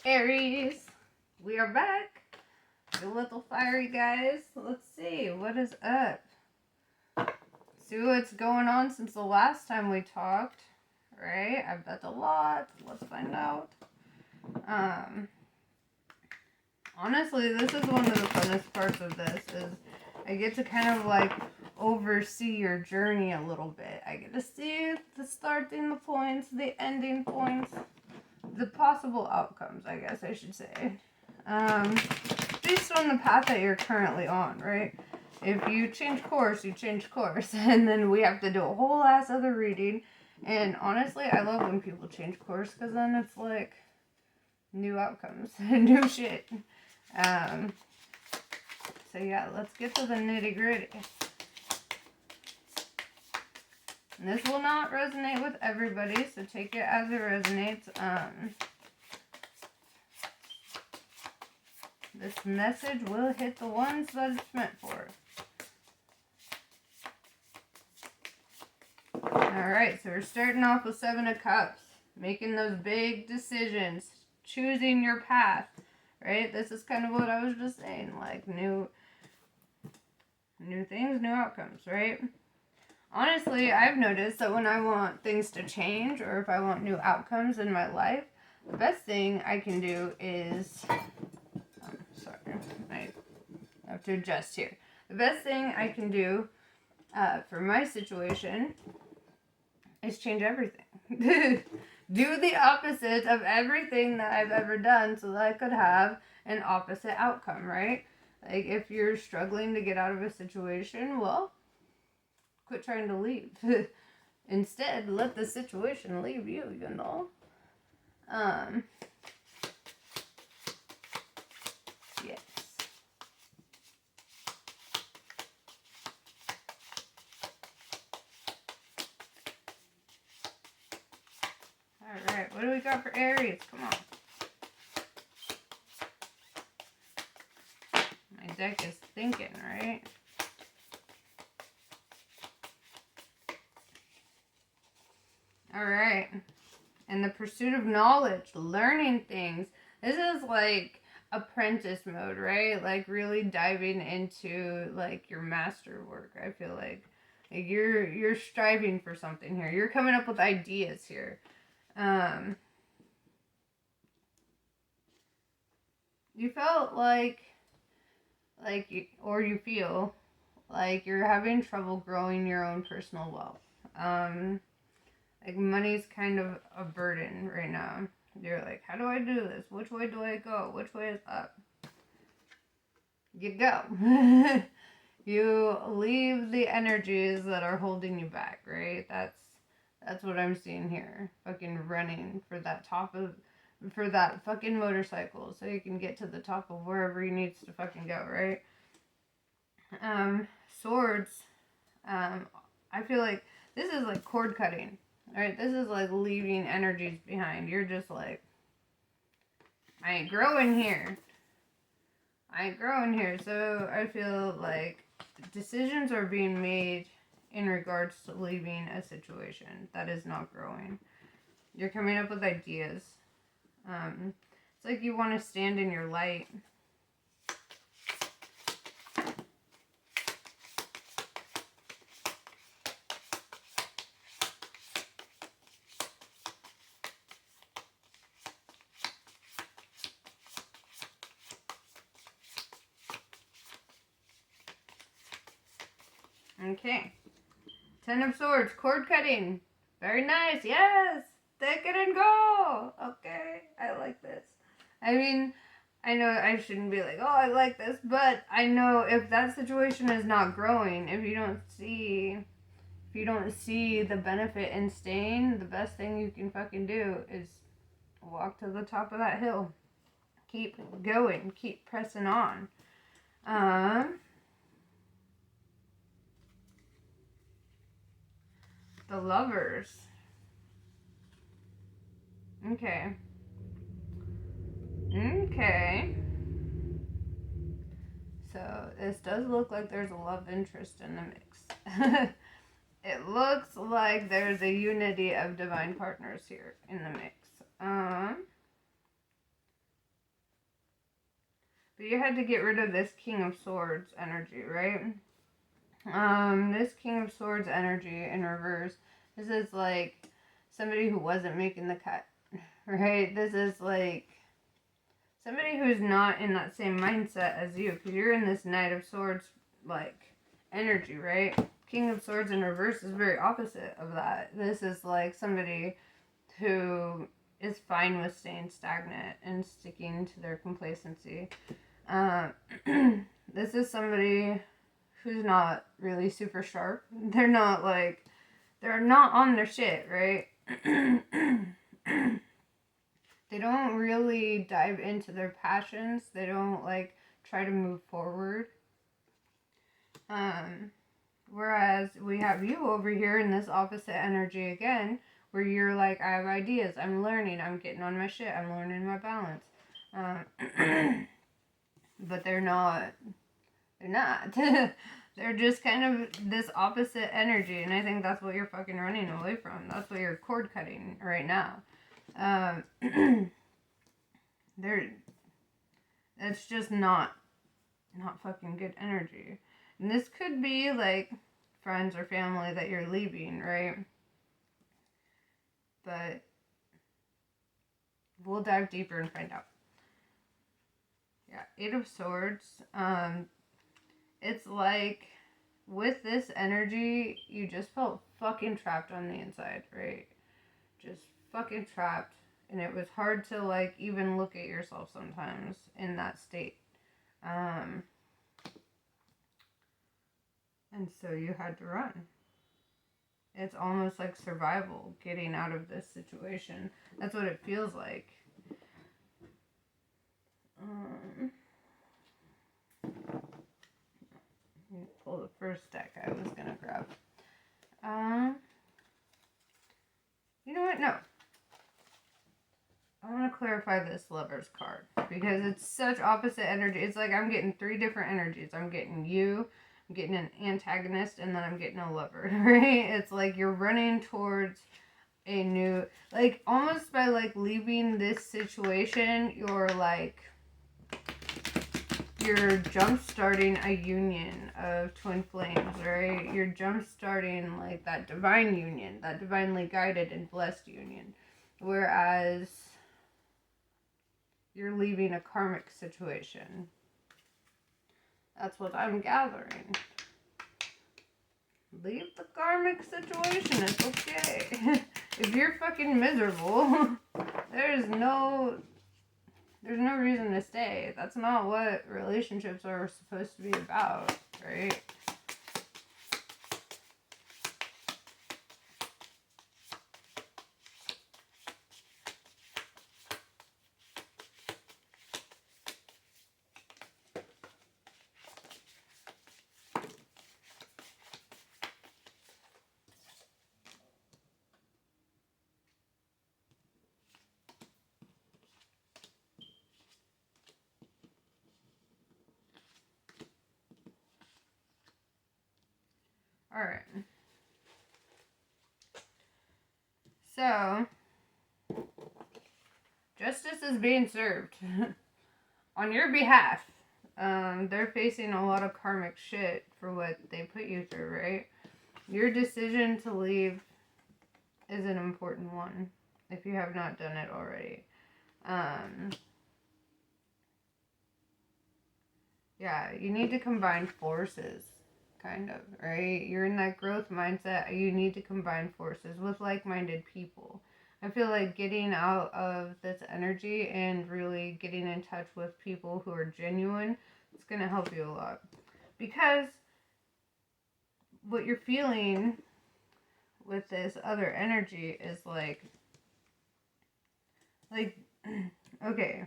Aries, we are back. You little fiery guys. Let's see what is up. See what's going on since the last time we talked, right? I bet a lot. Let's find out. Honestly, this is one of the funnest parts of this is I get to kind of like oversee your journey a little bit. I get to see the starting the points, the ending points, the possible outcomes, I guess I should say. Based on the path that you're currently on, right? If you change course, you change course. And then we have to do a whole ass other reading. And honestly, I love when people change course because then it's like new outcomes, new shit. So yeah, let's get to the nitty gritty. And this will not resonate with everybody, so take it as it resonates. This message will hit the ones that it's meant for. Alright, so we're starting off with Seven of Cups. Making those big decisions. Choosing your path. Right? This is kind of what I was just saying. Like, new things, new outcomes, right? Honestly, I've noticed that when I want things to change or if I want new outcomes in my life, the best thing I can do is... sorry, I have to adjust here. The best thing I can do for my situation is change everything. Do the opposite of everything that I've ever done so that I could have an opposite outcome, right? Like, if you're struggling to get out of a situation, well, quit trying to leave. Instead, let the situation leave you, you know? Yes. Alright, what do we got for Aries? Come on. My deck is thinking, right? Alright. And the pursuit of knowledge, learning things. This is like apprentice mode, right? Like really diving into like your master work. I feel like you're striving for something here. You're coming up with ideas here. You felt like you feel like you're having trouble growing your own personal wealth. Like money's kind of a burden right now. You're like, how do I do this? Which way do I go? Which way is up? You go. You leave the energies that are holding you back, right? That's what I'm seeing here. Fucking running for that fucking motorcycle so you can get to the top of wherever you needs to fucking go, right? Swords. I feel like this is like cord cutting. Alright, this is like leaving energies behind. You're just like, I ain't growing here. So I feel like decisions are being made in regards to leaving a situation that is not growing. You're coming up with ideas. It's like you want to stand in your light. Okay. Ten of Swords, cord cutting. Very nice. Yes. Take it and go. Okay. I like this. I mean, I know I shouldn't be like, oh, I like this, but I know if that situation is not growing, if you don't see the benefit in staying, the best thing you can fucking do is walk to the top of that hill. Keep going. Keep pressing on. The Lovers. Okay. So this does look like there's a love interest in the mix. It looks like there's a unity of divine partners here in the mix. But you had to get rid of this King of Swords energy, right? This King of Swords energy in reverse. This is like somebody who wasn't making the cut, right? This is like somebody who's not in that same mindset as you, because you're in this Knight of Swords, like, energy, right? King of Swords in reverse is very opposite of that. This is like somebody who is fine with staying stagnant and sticking to their complacency. This is somebody who's not really super sharp. They're not on their shit, right? They don't really dive into their passions. They don't like try to move forward. Whereas we have you over here in this opposite energy again, where you're like, I have ideas, I'm learning, I'm getting on my shit, I'm learning my balance. But they're not. They're just kind of this opposite energy, and I think that's what you're fucking running away from. That's what you're cord cutting right now. It's just not fucking good energy. And this could be like friends or family that you're leaving, right? But we'll dive deeper and find out. Yeah, Eight of Swords. It's like with this energy, you just felt fucking trapped on the inside, right? Just fucking trapped. And it was hard to like even look at yourself sometimes in that state. And so you had to run. It's almost like survival, getting out of this situation. That's what it feels like. Pull the first deck I was going to grab. You know what? No. I want to clarify this Lover's card because it's such opposite energy. It's like I'm getting three different energies. I'm getting you, I'm getting an antagonist, and then I'm getting a lover, right? It's like you're running towards a new, like almost by like leaving this situation, you're jump starting a union of twin flames, right? You're jump starting like that divine union, that divinely guided and blessed union. Whereas you're leaving a karmic situation. That's what I'm gathering. Leave the karmic situation, it's okay. If you're fucking miserable, there's no reason to stay. That's not what relationships are supposed to be about, right? Alright. So, justice is being served on your behalf. They're facing a lot of karmic shit for what they put you through, right? Your decision to leave is an important one if you have not done it already. Yeah, you need to combine forces, kind of, right? You're in that growth mindset. You need to combine forces with like-minded people. I feel like getting out of this energy and really getting in touch with people who are genuine, it's going to help you a lot. Because what you're feeling with this other energy is like, okay.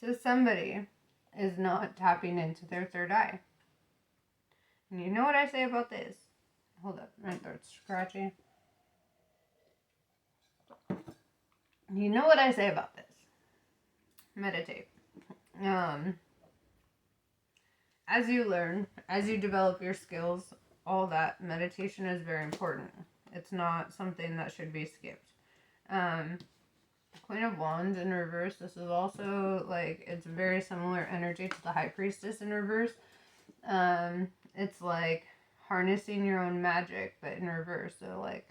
So somebody is not tapping into their third eye. And you know what I say about this? Hold up, my throat's scratchy. You know what I say about this? Meditate. As you learn, as you develop your skills, all that, meditation is very important. It's not something that should be skipped. Queen of Wands in reverse. This is also like, it's very similar energy to the High Priestess in reverse. It's like harnessing your own magic, but in reverse. So like,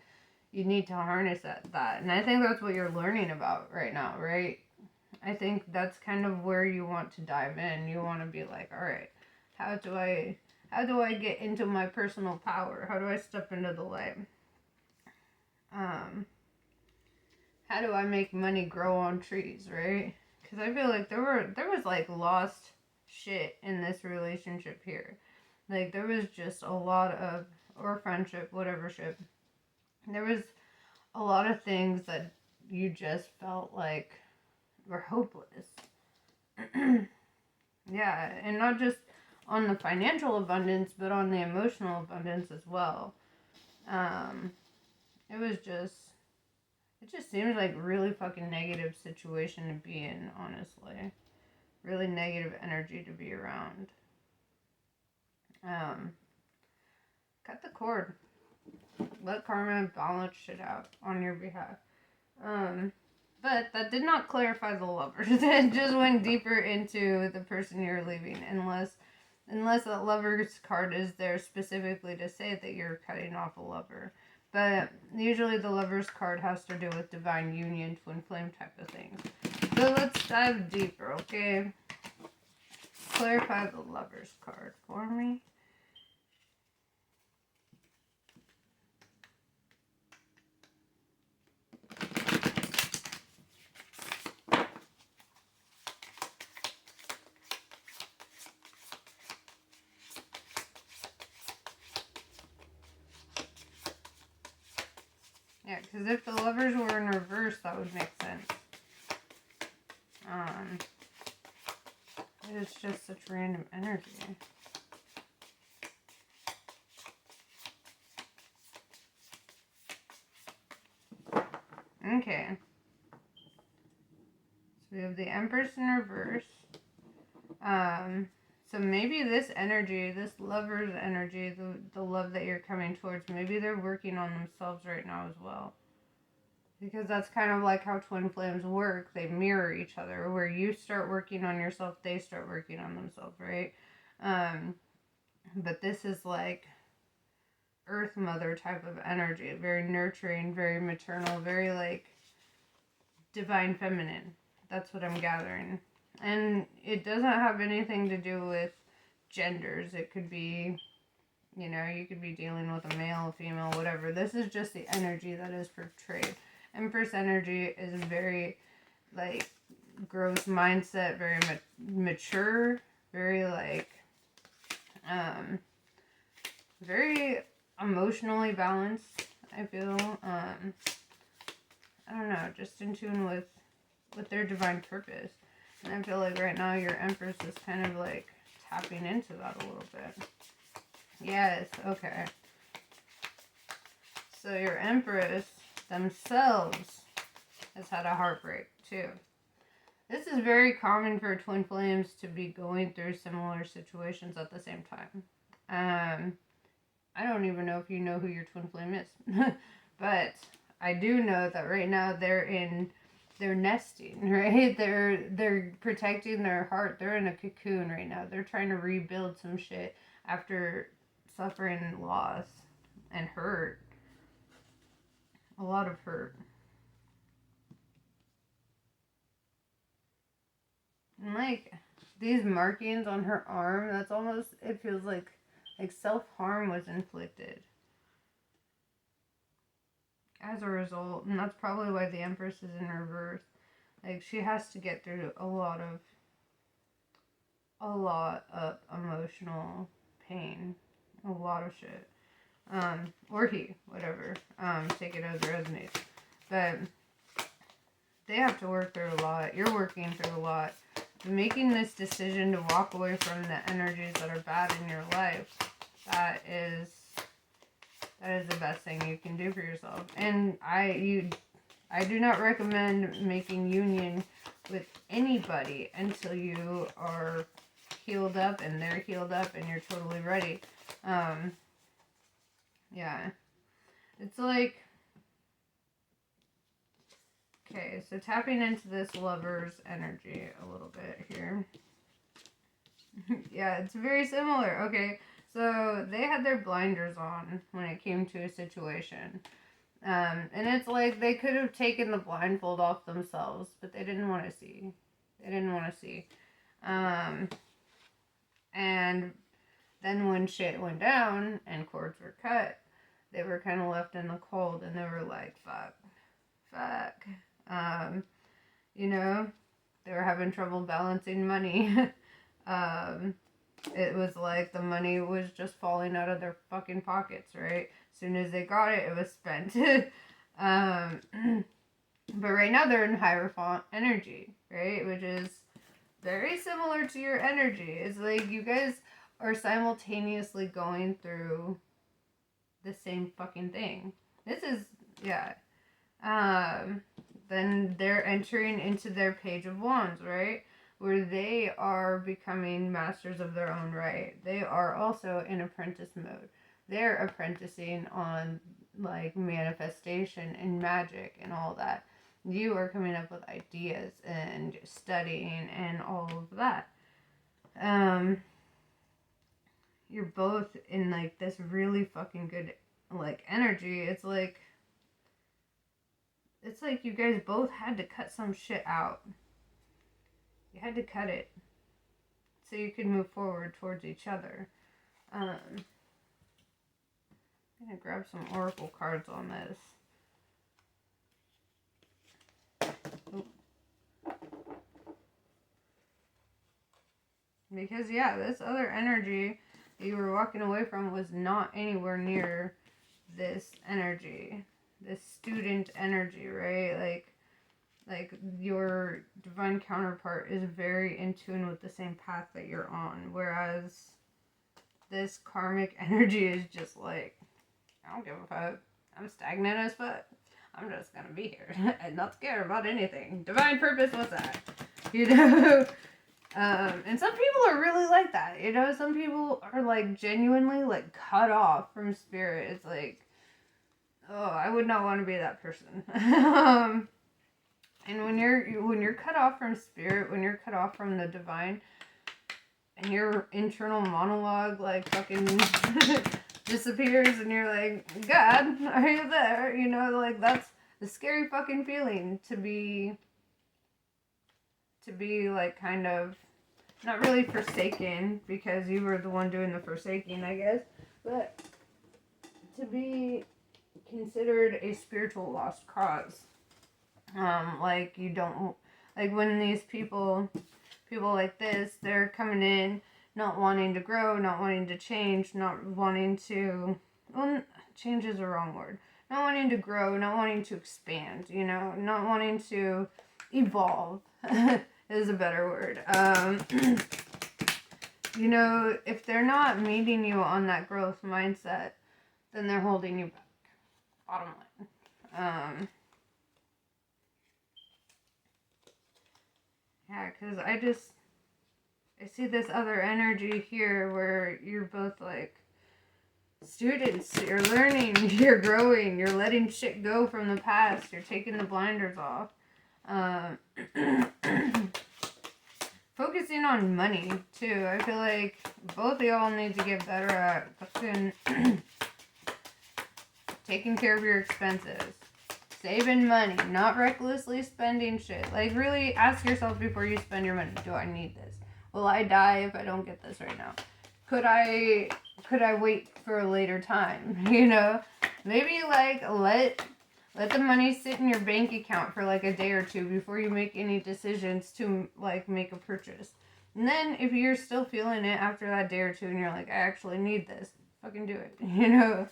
you need to harness that. And I think that's what you're learning about right now, right? I think that's kind of where you want to dive in. You want to be like, all right, how do I get into my personal power? How do I step into the light? How do I make money grow on trees, right? Because I feel like there was like lost shit in this relationship here. Like there was just a lot of, or friendship, whatever ship. There was a lot of things that you just felt like were hopeless. Yeah, and not just on the financial abundance, but on the emotional abundance as well. It was just, it just seems like really fucking negative situation to be in, honestly. Really negative energy to be around. Cut the cord. Let karma balance shit out on your behalf. But that did not clarify the lovers. It just went deeper into the person you're leaving, unless that lover's card is there specifically to say that you're cutting off a lover. But usually the lover's card has to do with divine union, twin flame type of things. So let's dive deeper, okay? Clarify the lover's card for me. Yeah, because if the lovers were in reverse, that would make sense. It's just such random energy. Okay. So we have the Empress in reverse. So maybe this energy, this lover's energy, the love that you're coming towards, maybe they're working on themselves right now as well. Because that's kind of like how twin flames work. They mirror each other. Where you start working on yourself, they start working on themselves, right? But this is like Earth Mother type of energy. Very nurturing, very maternal, very like divine feminine. That's what I'm gathering. And it doesn't have anything to do with genders. It could be, you could be dealing with a male, a female, whatever. This is just the energy that is portrayed. Empress energy is very, like, gross mindset, very mature, very, like, very emotionally balanced, I feel. I don't know, just in tune with their divine purpose. And I feel like right now your Empress is kind of like tapping into that a little bit. Yes, okay. So your Empress themselves has had a heartbreak too. This is very common for twin flames to be going through similar situations at the same time. I don't even know if you know who your twin flame is. But I do know that right now they're nesting, right? They're protecting their heart. They're in a cocoon right now. They're trying to rebuild some shit after suffering loss and hurt. A lot of hurt. And like these markings on her arm, that's almost, it feels like self-harm was inflicted as a result. And that's probably why the Empress is in reverse. Like she has to get through a lot of emotional pain, a lot of shit. Or whatever. Take it as it resonates. But they have to work through a lot. You're working through a lot. Making this decision to walk away from the energies that are bad in your life, that is the best thing you can do for yourself. And I do not recommend making union with anybody until you are healed up and they're healed up and you're totally ready. Yeah. It's like, Okay, so tapping into this lover's energy a little bit here. Yeah, it's very similar. Okay, so they had their blinders on when it came to a situation. And it's like they could have taken the blindfold off themselves, but they didn't want to see. They didn't want to see. And then when shit went down and cords were cut, they were kind of left in the cold, and they were like, fuck. You know, they were having trouble balancing money. It was like the money was just falling out of their fucking pockets, right? As soon as they got it, it was spent. But right now they're in Hierophant energy, right? Which is very similar to your energy. It's like you guys are simultaneously going through the same fucking thing. This is, yeah. Then they're entering into their Page of Wands, right? Where they are becoming masters of their own right. They are also in apprentice mode. They're apprenticing on like manifestation and magic and all that. You are coming up with ideas and studying and all of that. You're both in like this really fucking good like energy. It's like you guys both had to cut some shit out. You had to cut it so you could move forward towards each other. I'm gonna grab some oracle cards on this. Because yeah, this other energy that you were walking away from was not anywhere near this energy. This student energy, right? Like your divine counterpart is very in tune with the same path that you're on, whereas this karmic energy is just like, I don't give a fuck. I'm stagnant as fuck. I'm just gonna be here and not care about anything. Divine purpose, what's that? You know? And some people are really like that. You know, some people are like genuinely like cut off from spirit. It's like, oh, I would not want to be that person. And when you're cut off from spirit, when you're cut off from the divine, and your internal monologue like fucking disappears, and you're like, God, are you there? You know, like that's the scary fucking feeling to be like kind of not really forsaken because you were the one doing the forsaking, I guess, but to be considered a spiritual lost cause. Like you don't, like when these people like this, they're coming in not wanting to grow, not wanting to change, not wanting to, well, change is a wrong word, not wanting to grow, not wanting to expand, you know, not wanting to evolve is a better word. You know, if they're not meeting you on that growth mindset, then they're holding you back. Bottom line. Yeah, because I see this other energy here where you're both like students, you're learning, you're growing, you're letting shit go from the past, you're taking the blinders off. Focusing on money too. I feel like both of y'all need to get better at fucking taking care of your expenses. Saving money, not recklessly spending shit. Like really ask yourself before you spend your money, do I need this? Will I die if I don't get this right now? Could I wait for a later time? You know? Maybe like let the money sit in your bank account for like a day or two before you make any decisions to like make a purchase. And then if you're still feeling it after that day or two and you're like, I actually need this, fucking do it. You know?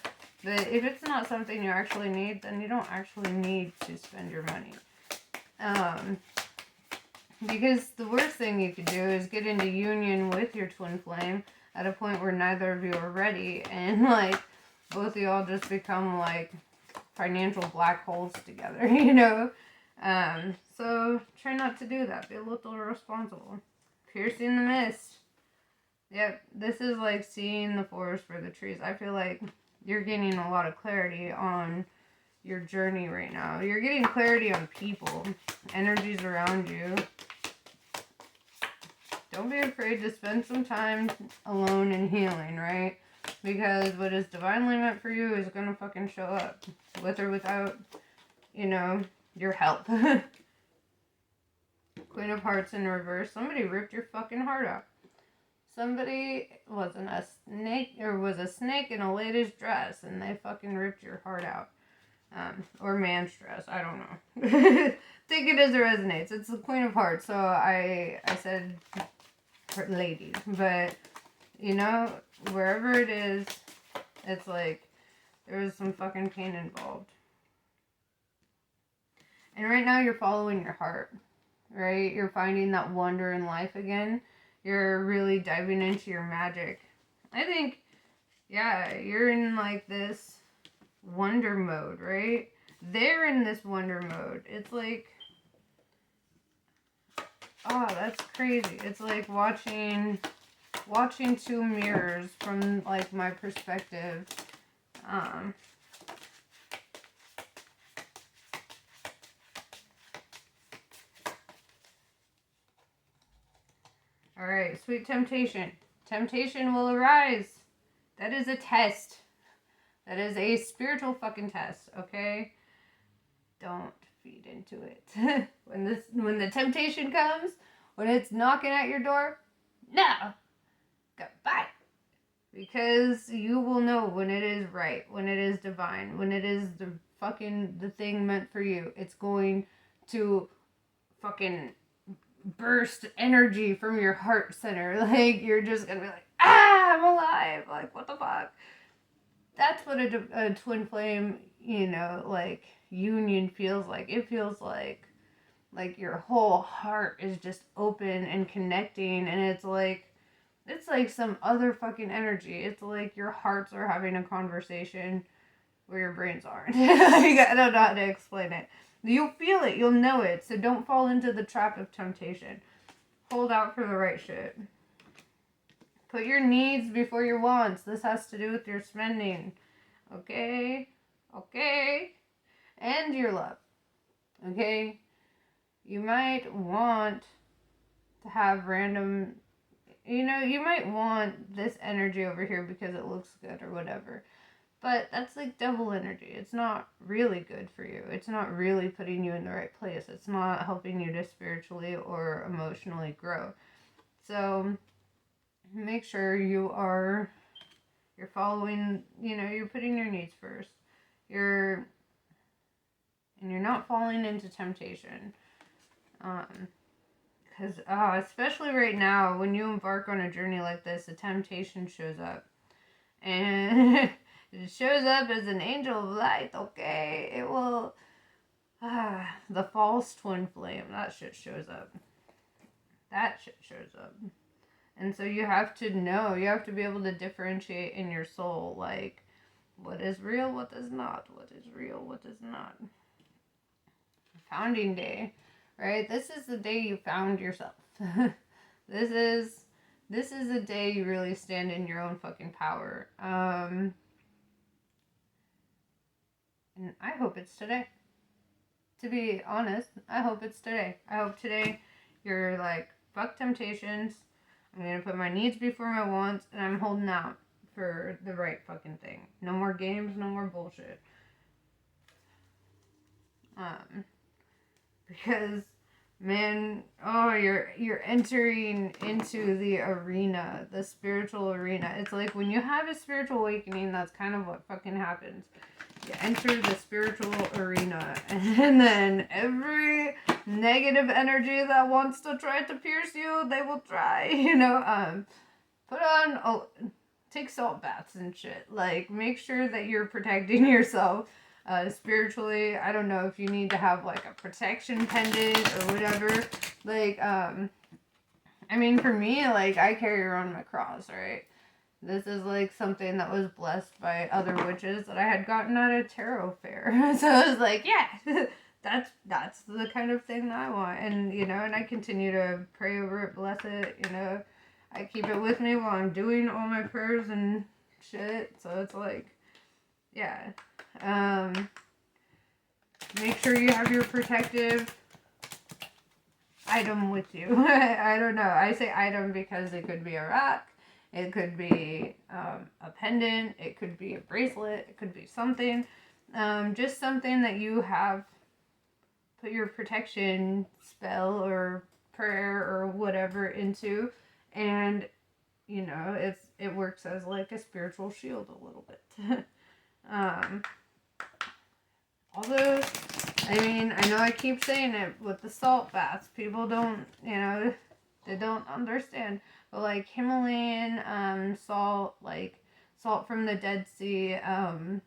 But if it's not something you actually need, then you don't actually need to spend your money. Because the worst thing you could do is get into union with your twin flame at a point where neither of you are ready, and like both of y'all just become like financial black holes together, you know? So try not to do that. Be a little responsible. Piercing the mist. Yep, this is like seeing the forest for the trees. I feel like you're gaining a lot of clarity on your journey right now. You're getting clarity on people, energies around you. Don't be afraid to spend some time alone and healing, right? Because what is divinely meant for you is going to fucking show up. With or without, you know, your help. Queen of Hearts in reverse. Somebody ripped your fucking heart out. Somebody wasn't a snake, or was a snake in a lady's dress, and they fucking ripped your heart out. Or man's dress. I don't know. Take it as it resonates. It's the Queen of Hearts, so I said ladies. But, you know, wherever it is, it's like there's some fucking pain involved. And right now you're following your heart, right? You're finding that wonder in life again. You're really diving into your magic. I think, yeah, you're in like this wonder mode, right? They're in this wonder mode. It's like, oh, that's crazy. It's like watching two mirrors from like my perspective. All right, sweet temptation. Temptation will arise. That is a test. That is a spiritual fucking test, okay? Don't feed into it. When the temptation comes, when it's knocking at your door, no. Goodbye. Because you will know when it is right, when it is divine, when it is the thing meant for you. It's going to fucking burst energy from your heart center. Like, you're just gonna be like, ah, I'm alive. Like, what the fuck? That's what a twin flame, you know, like, union feels like. It feels like your whole heart is just open and connecting, and it's like some other fucking energy. It's like your hearts are having a conversation where your brains aren't. Like, I don't know how to explain it. You'll feel it. You'll know it. So don't fall into the trap of temptation. Hold out for the right shit. Put your needs before your wants. This has to do with your spending. Okay? Okay? And your love. Okay? You might want to have random... You know, you might want this energy over here because it looks good or whatever. But that's like devil energy. It's not really good for you. It's not really putting you in the right place. It's not helping you to spiritually or emotionally grow. So make sure you're following, you know, you're putting your needs first. You're not falling into temptation. Because especially right now, when you embark on a journey like this, the temptation shows up. And it shows up as an angel of light, okay? It will... the false twin flame, that shit shows up. That shit shows up. And so you have to know, you have to be able to differentiate in your soul, like, what is real, what is not, what is real, what is not. Founding day, right? This is the day you found yourself. This is the day you really stand in your own fucking power. And I hope it's today. To be honest, I hope it's today. I hope today you're like, fuck temptations. I'm going to put my needs before my wants, and I'm holding out for the right fucking thing. No more games, no more bullshit. Because, man, you're entering into the arena, the spiritual arena. It's like when you have a spiritual awakening, that's kind of what fucking happens. You enter the spiritual arena, and then every negative energy that wants to try to pierce you, they will try, you know. Take salt baths and shit. Like, make sure that you're protecting yourself spiritually. I don't know if you need to have like a protection pendant or whatever. Like, I mean, for me, like, I carry around my cross, right? This is like something that was blessed by other witches that I had gotten at a tarot fair. So I was like, yeah, that's the kind of thing that I want. And, you know, and I continue to pray over it, bless it, you know. I keep it with me while I'm doing all my prayers and shit. So it's like, yeah. make sure you have your protective item with you. I don't know. I say item because it could be a rock, it could be a pendant, it could be a bracelet, it could be something. Just something that you have put your protection spell or prayer or whatever into, and you know it works as like a spiritual shield a little bit. Although, I mean, I know I keep saying it with the salt baths. People don't, you know, they don't understand. But like Himalayan salt, like salt from the Dead Sea, I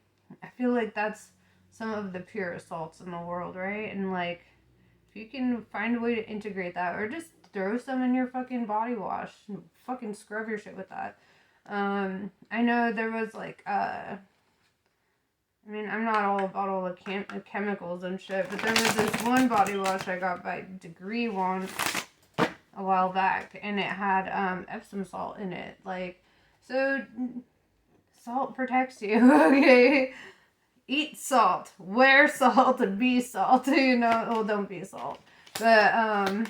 feel like that's some of the purest salts in the world, right? And like, if you can find a way to integrate that, or just throw some in your fucking body wash, fucking scrub your shit with that. I know there was like I mean, I'm not all about all the chemicals and shit, but there was this one body wash I got by Degree once a while back, and it had Epsom salt in it. Like, so salt protects you, okay? Eat salt, wear salt, and be salt. You know, well, don't be salt, but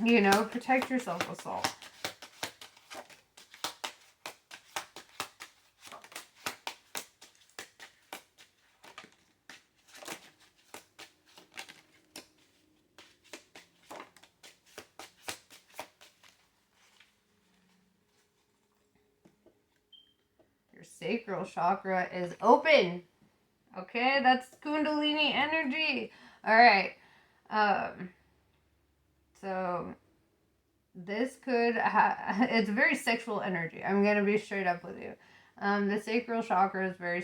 you know, protect yourself with salt. Your sacral chakra is open. Okay, that's Kundalini energy. All right. So this could it's very sexual energy. I'm gonna be straight up with you. The sacral chakra is very